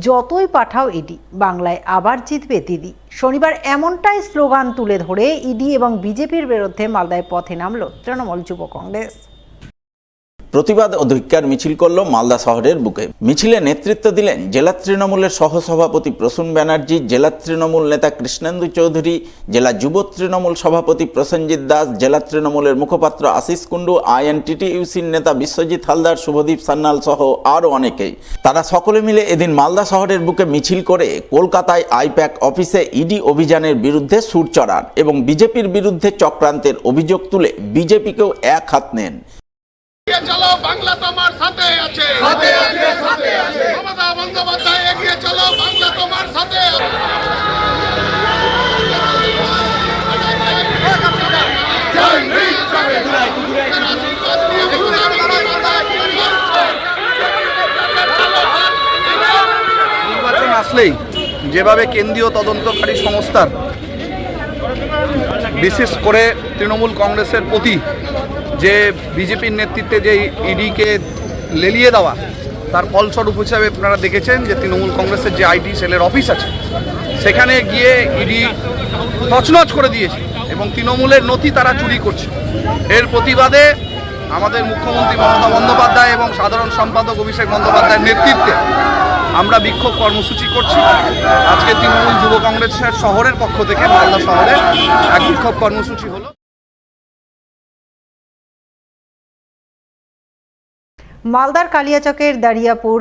যতই পাঠাও ইডি, বাংলায় আবার জিতবে দিদি। শনিবার এমনটাই স্লোগান তুলে ধরে ইডি এবং বিজেপির বিরুদ্ধে মালদায় পথে নামল তৃণমূল যুব কংগ্রেস। প্রতিবাদ ও ধিক্কার মিছিল করল মালদা শহরের বুকে। মিছিলে নেতৃত্ব দিলেন জেলা তৃণমূলের সহসভাপতি প্রসূন ব্যানার্জি, জেলা তৃণমূল নেতা কৃষ্ণেন্দু চৌধুরী, জেলা যুব তৃণমূল সভাপতি প্রসেনজিৎ দাস, জেলা তৃণমূলের মুখপাত্র আশিস কুণ্ডু, আইএনটিটিইউসির নেতা বিশ্বজিৎ হালদার, শুভদীপ সান্যাল সহ আরও অনেকেই। তারা সকলে মিলে এদিন মালদা শহরের বুকে মিছিল করে কলকাতায় আইপ্যাক অফিসে ইডি অভিযানের বিরুদ্ধে সুর চড়ান এবং বিজেপির বিরুদ্ধে চক্রান্তের অভিযোগ তুলে বিজেপিকেও এক হাত নেন। চলো বাংলা তোমার সাথে আছে, সাথে আছে, সাথে আছে। মমতা বন্দ্যোপাধ্যায় এগিয়ে চলো, বাংলা তোমার সাথে আছে। নির্বাচন আসলেই যেভাবে কেন্দ্রীয় তদন্তকারী সংস্থার বিশেষ করে তৃণমূল কংগ্রেসের প্রতি যে বিজেপির নেতৃত্বে যে ইডিকে লেলিয়ে দেওয়া, তার ফলস্বরূপ হিসাবে আপনারা দেখেছেন যে তৃণমূল কংগ্রেসের যে আইটি সেলের অফিস আছে সেখানে গিয়ে ইডি তছনছ করে দিয়েছে এবং তৃণমূলের নথি তারা চুরি করছে। এর প্রতিবাদে আমাদের মুখ্যমন্ত্রী মমতা বন্দ্যোপাধ্যায় এবং সাধারণ সম্পাদক অভিষেক বন্দ্যোপাধ্যায়ের নেতৃত্বে আমরা বিক্ষোভ কর্মসূচি করছি। আজকে তৃণমূল যুব কংগ্রেসের শহরের পক্ষ থেকে মালদা শহরে এক বিক্ষোভ কর্মসূচি হলো। মালদার কালিয়াচকের দারিয়াপুর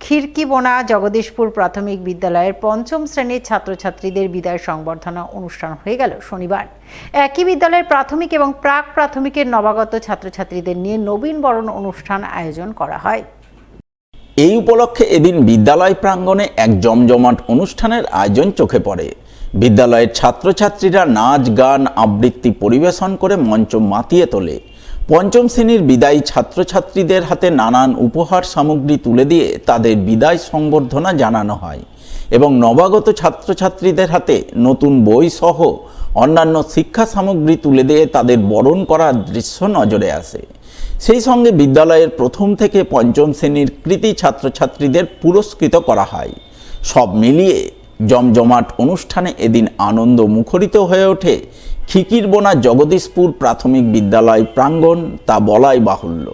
খিড়কিবোনা জগদীশপুর প্রাথমিক বিদ্যালয়ের পঞ্চম শ্রেণীর ছাত্রছাত্রীদের বিদায় সংবর্ধনা অনুষ্ঠান হয়ে গেল শনিবার। একই বিদ্যালয়ের প্রাথমিক এবং প্রাক প্রাথমিকের নবাগত ছাত্রছাত্রীদের নিয়ে নবীন বরণ অনুষ্ঠান আয়োজন করা হয়। এই উপলক্ষে এদিন বিদ্যালয় প্রাঙ্গণে এক জমজমাট অনুষ্ঠানের আয়োজন চোখে পড়ে। বিদ্যালয়ের ছাত্রছাত্রীরা নাচ, গান, আবৃত্তি পরিবেশন করে মঞ্চ মাতিয়ে তোলে। পঞ্চম শ্রেণীর বিদায়ী ছাত্রছাত্রীদের হাতে নানান উপহার সামগ্রী তুলে দিয়ে তাদের বিদায় সংবর্ধনা জানানো হয় এবং নবাগত ছাত্রছাত্রীদের হাতে নতুন বই সহ অন্যান্য শিক্ষা সামগ্রী তুলে দিয়ে তাদের বরণ করার দৃশ্য নজরে আসে। সেই সঙ্গে বিদ্যালয়ের প্রথম থেকে পঞ্চম শ্রেণীর কৃতী ছাত্রছাত্রীদের পুরস্কৃত করা হয়। সব মিলিয়ে জমজমাট অনুষ্ঠানে এদিন আনন্দ মুখরিত হয়ে ওঠে খিকিরবোনা জগদীশপুর প্রাথমিক বিদ্যালয় প্রাঙ্গণ, তা বলাই বাহুল্য।